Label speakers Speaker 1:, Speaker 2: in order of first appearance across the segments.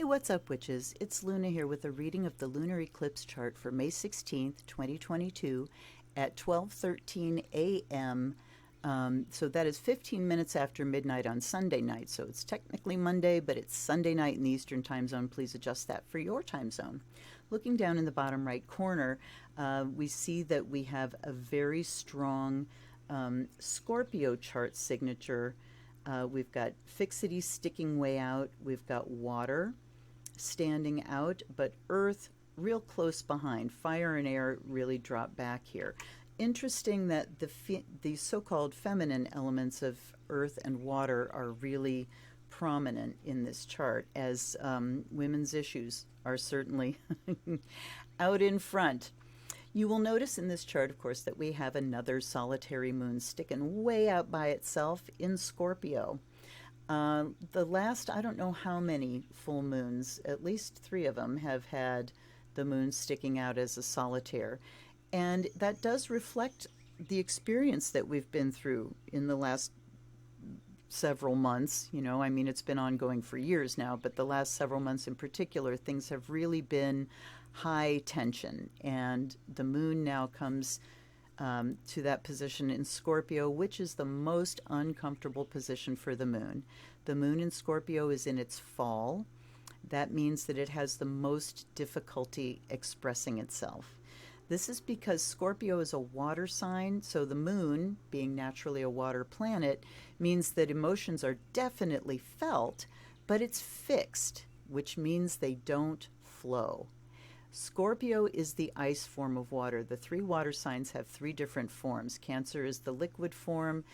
Speaker 1: what's up, witches? It's Luna here with a reading of the lunar eclipse chart for May 16th, 2022 at 12:13 a.m. So that is 15 minutes after midnight on Sunday night. So it's technically Monday, but it's Sunday night in the Eastern time zone. Please adjust that for your time zone. Looking down in the bottom right corner, we see that we have a very strong Scorpio chart signature. We've got fixity sticking way out. We've got water standing out, but earth real close behind. Fire and air really drop back here. Interesting that the so-called feminine elements of earth and water are really prominent in this chart, as women's issues are certainly out in front. You will notice in this chart, of course, that we have another solitary moon sticking way out by itself in Scorpio. The last, I don't know how many full moons, at least 3 of them have had the moon sticking out as a solitaire. And that does reflect the experience that we've been through in the last several months. You know, I mean, it's been ongoing for years now, but the last several months in particular, things have really been high tension. And the moon now comes to that position in Scorpio, which is the most uncomfortable position for the moon. The moon in Scorpio is in its fall. That means that it has the most difficulty expressing itself. This is because Scorpio is a water sign, so the moon, being naturally a water planet, means that emotions are definitely felt, but it's fixed, which means they don't flow. Scorpio is the ice form of water. The 3 water signs have 3 different forms. Cancer is the liquid form,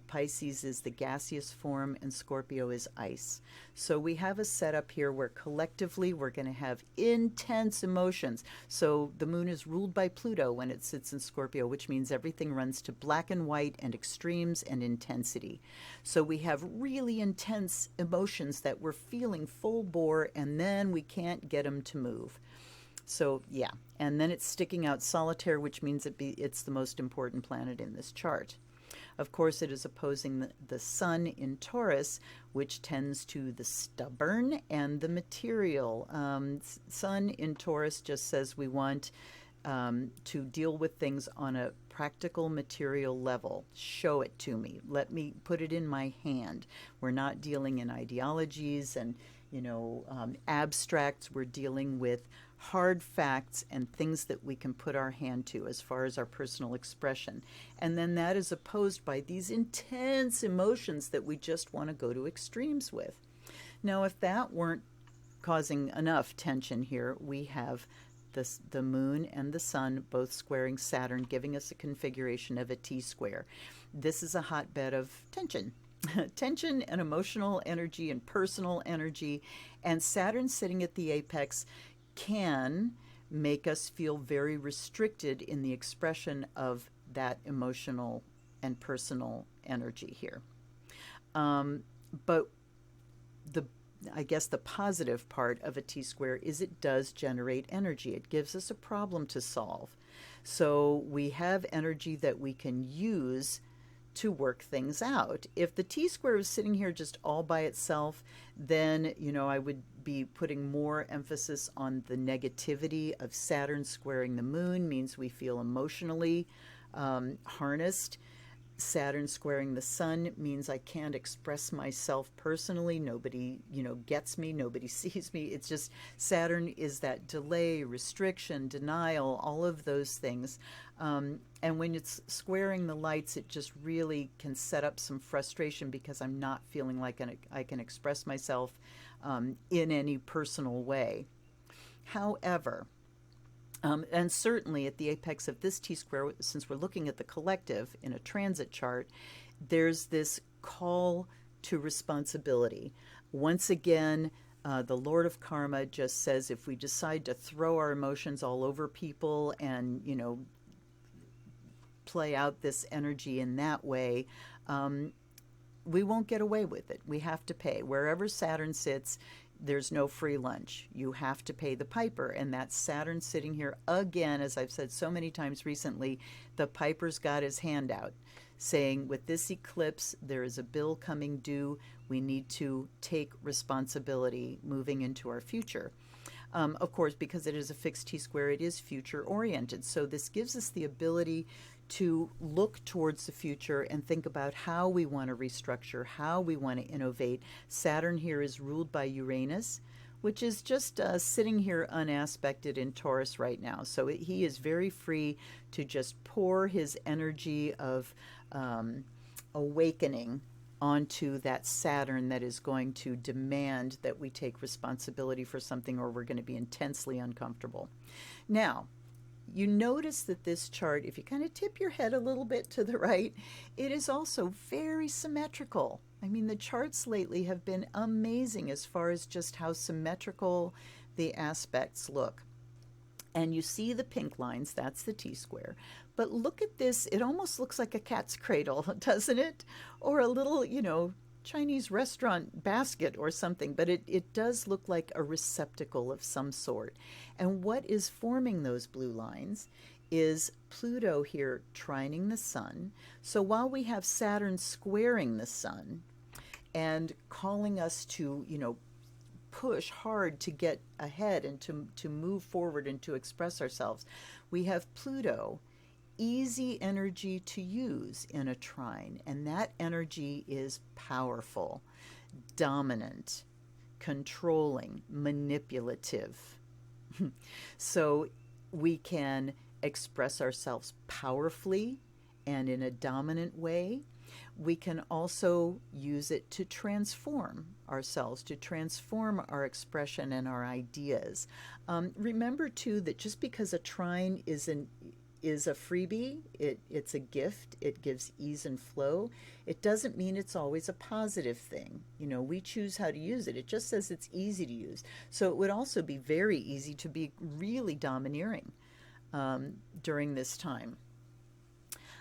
Speaker 1: Pisces is the gaseous form, and Scorpio is ice. So we have a setup here where collectively we're going to have intense emotions. So the moon is ruled by Pluto when it sits in Scorpio, which means everything runs to black and white and extremes and intensity. So we have really intense emotions that we're feeling full bore, and then we can't get them to move. So yeah, and then it's sticking out solitaire, which means it's the most important planet in this chart. Of course, it is opposing the sun in Taurus, which tends to the stubborn and the material. Sun in Taurus just says we want to deal with things on a practical material level. Show it to me. Let me put it in my hand. We're not dealing in ideologies and, abstracts. We're dealing with hard facts and things that we can put our hand to as far as our personal expression. And then that is opposed by these intense emotions that we just want to go to extremes with. Now, if that weren't causing enough tension here, we have the moon and the sun both squaring Saturn, giving us a configuration of a T-square. This is a hotbed of tension. Tension and emotional energy and personal energy. And Saturn sitting at the apex can make us feel very restricted in the expression of that emotional and personal energy here. But I guess the positive part of a T-square is it does generate energy. It gives us a problem to solve. So we have energy that we can use to work things out. If the T-square was sitting here just all by itself, then, I would be putting more emphasis on the negativity of Saturn squaring the moon. Means we feel emotionally harnessed. Saturn squaring the sun means I can't express myself personally. Nobody, gets me. Nobody sees me. It's just Saturn is that delay, restriction, denial, all of those things. And when it's squaring the lights, it just really can set up some frustration because I'm not feeling like I can express myself in any personal way. However, and certainly at the apex of this T-square, since we're looking at the collective in a transit chart, there's this call to responsibility. Once again, the Lord of Karma just says if we decide to throw our emotions all over people and, play out this energy in that way, we won't get away with it. We have to pay. Wherever Saturn sits, there's no free lunch. You have to pay the piper. And that's Saturn sitting here again, as I've said so many times recently, the piper's got his hand out, saying with this eclipse, there is a bill coming due. We need to take responsibility moving into our future. Of course, because it is a fixed T-square, it is future-oriented. So this gives us the ability to look towards the future and think about how we want to restructure, how we want to innovate. Saturn here is ruled by Uranus, which is just sitting here unaspected in Taurus right now. So he is very free to just pour his energy of awakening onto that Saturn that is going to demand that we take responsibility for something, or we're going to be intensely uncomfortable. Now, you notice that this chart, if you kind of tip your head a little bit to the right, it is also very symmetrical. I mean, the charts lately have been amazing as far as just how symmetrical the aspects look. And you see the pink lines, that's the T-square. But look at this, it almost looks like a cat's cradle, doesn't it? Or a little, Chinese restaurant basket or something, but it does look like a receptacle of some sort. And what is forming those blue lines is Pluto here trining the sun. So while we have Saturn squaring the sun and calling us to, push hard to get ahead and to move forward and to express ourselves, we have Pluto, easy energy to use in a trine, and that energy is powerful, dominant, controlling, manipulative. So we can express ourselves powerfully and in a dominant way. We can also use it to transform ourselves, to transform our expression and our ideas. Remember, too, that just because a trine is a freebie, it's a gift, it gives ease and flow, it doesn't mean it's always a positive thing. We choose how to use it. It just says it's easy to use. So it would also be very easy to be really domineering during this time.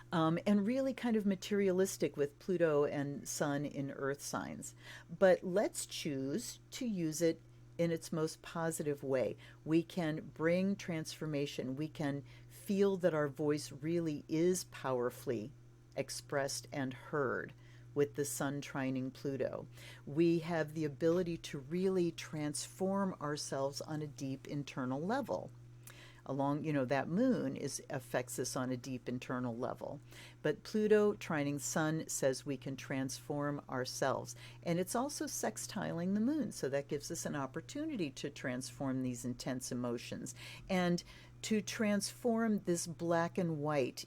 Speaker 1: And really kind of materialistic with Pluto and Sun in Earth signs. But let's choose to use it in its most positive way. We can bring transformation. We can feel that our voice really is powerfully expressed and heard with the Sun trining Pluto. We have the ability to really transform ourselves on a deep internal level. Along, that moon affects us on a deep internal level. But Pluto trining Sun says we can transform ourselves. And it's also sextiling the moon, so that gives us an opportunity to transform these intense emotions and to transform this black and white.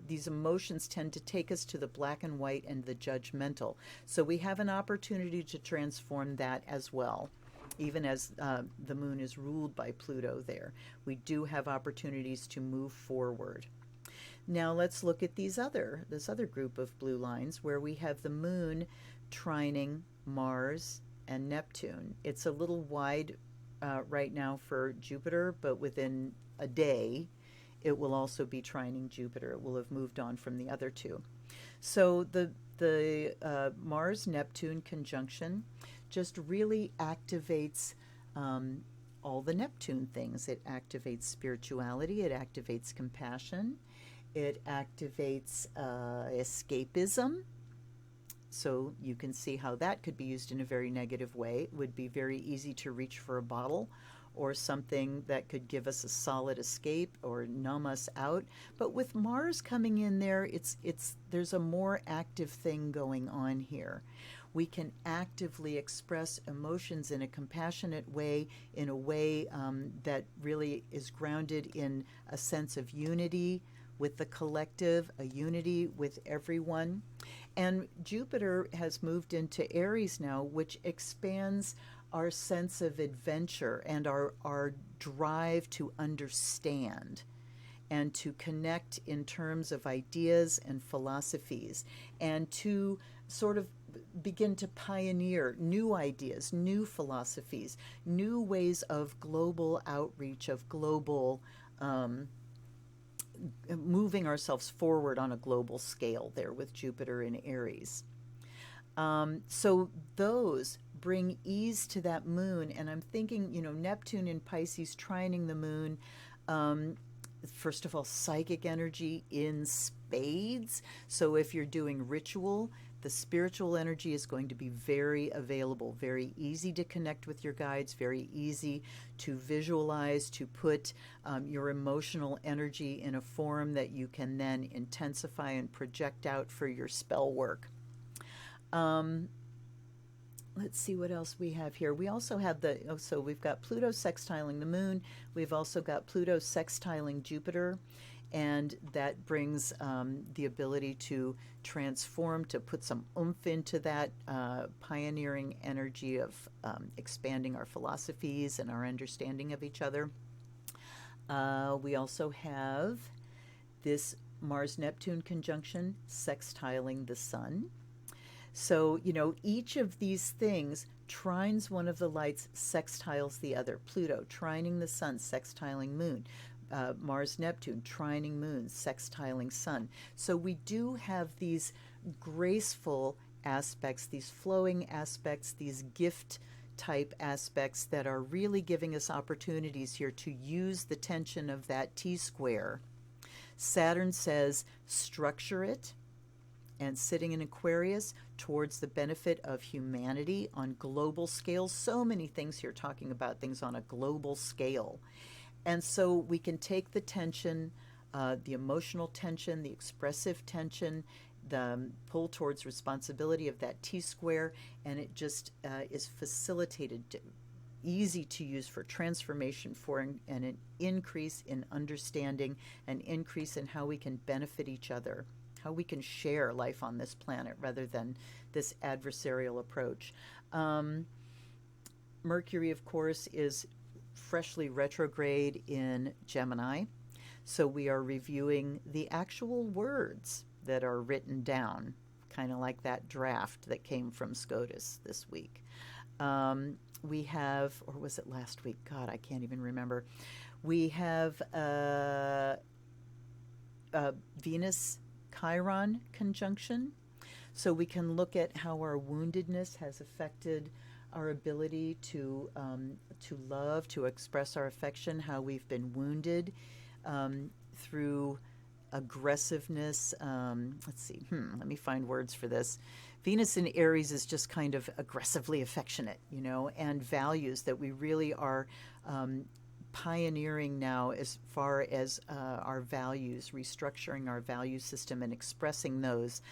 Speaker 1: These emotions tend to take us to the black and white and the judgmental. So we have an opportunity to transform that as well. Even as the moon is ruled by Pluto there, we do have opportunities to move forward. Now let's look at this other group of blue lines where we have the moon trining Mars and Neptune. It's a little wide right now for Jupiter, but within a day it will also be trining Jupiter. It will have moved on from the other two. So the Mars-Neptune conjunction just really activates all the Neptune things. It activates spirituality, it activates compassion, it activates escapism. So you can see how that could be used in a very negative way. It would be very easy to reach for a bottle or something that could give us a solid escape or numb us out. But with Mars coming in there, there's a more active thing going on here. We can actively express emotions in a compassionate way, in a way that really is grounded in a sense of unity with the collective, a unity with everyone. And Jupiter has moved into Aries now, which expands our sense of adventure and our drive to understand and to connect in terms of ideas and philosophies, and to sort of begin to pioneer new ideas, new philosophies, new ways of global outreach, of global moving ourselves forward on a global scale there with Jupiter in Aries. So those bring ease to that moon. And I'm thinking, you know, Neptune in Pisces trining the moon. First of all, psychic energy in spades. So if you're doing ritual, the spiritual energy is going to be very available, very easy to connect with your guides, very easy to visualize, to put your emotional energy in a form that you can then intensify and project out for your spell work. Let's see what else we have here. We also have so we've got Pluto sextiling the moon. We've also got Pluto sextiling Jupiter, and that brings the ability to transform, to put some oomph into that pioneering energy of expanding our philosophies and our understanding of each other. We also have this Mars-Neptune conjunction sextiling the Sun. So, you know, each of these things trines one of the lights, sextiles the other. Pluto trining the Sun, sextiling Moon. Mars-Neptune trining Moon, sextiling Sun. So we do have these graceful aspects, these flowing aspects, these gift type aspects that are really giving us opportunities here to use the tension of that T-square. Saturn says structure it, and sitting in Aquarius towards the benefit of humanity on global scale. So many things here talking about things on a global scale. And so we can take the tension, the emotional tension, the expressive tension, the pull towards responsibility of that T-square, and it just is facilitated, easy to use for transformation, for an increase in understanding, an increase in how we can benefit each other, how we can share life on this planet rather than this adversarial approach. Mercury, of course, is freshly retrograde in Gemini, so we are reviewing the actual words that are written down, kind of like that draft that came from SCOTUS this week. We have, or was it last week? God, I can't even remember. We have Venus Chiron conjunction, so we can look at how our woundedness has affected our ability to love, to express our affection, how we've been wounded through aggressiveness. Let's see, let me find words for this. Venus in Aries is just kind of aggressively affectionate, you know, and values that we really are pioneering now as far as our values, restructuring our value system and expressing those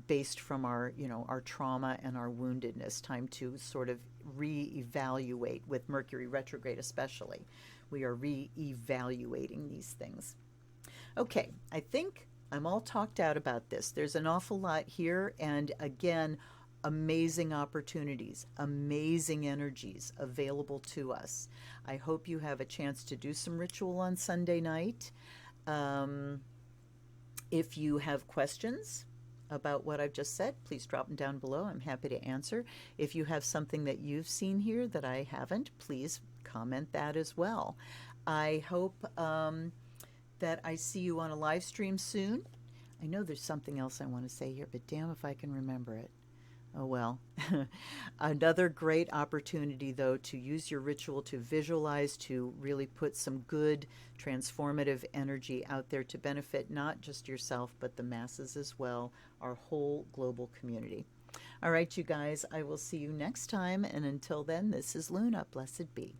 Speaker 1: based from our, you know, our trauma and our woundedness. Time to sort of reevaluate with Mercury retrograde especially. We are reevaluating these things. Okay, I think I'm all talked out about this. There's an awful lot here, and again, amazing opportunities, amazing energies available to us. I hope you have a chance to do some ritual on Sunday night. If you have questions about what I've just said, please drop them down below. I'm happy to answer. If you have something that you've seen here that I haven't, please comment that as well. I hope that I see you on a live stream soon. I know there's something else I want to say here, but damn if I can remember it. Oh well. Another great opportunity, though, to use your ritual to visualize, to really put some good transformative energy out there to benefit not just yourself, but the masses as well, our whole global community. All right, you guys, I will see you next time. And until then, this is Luna. Blessed be.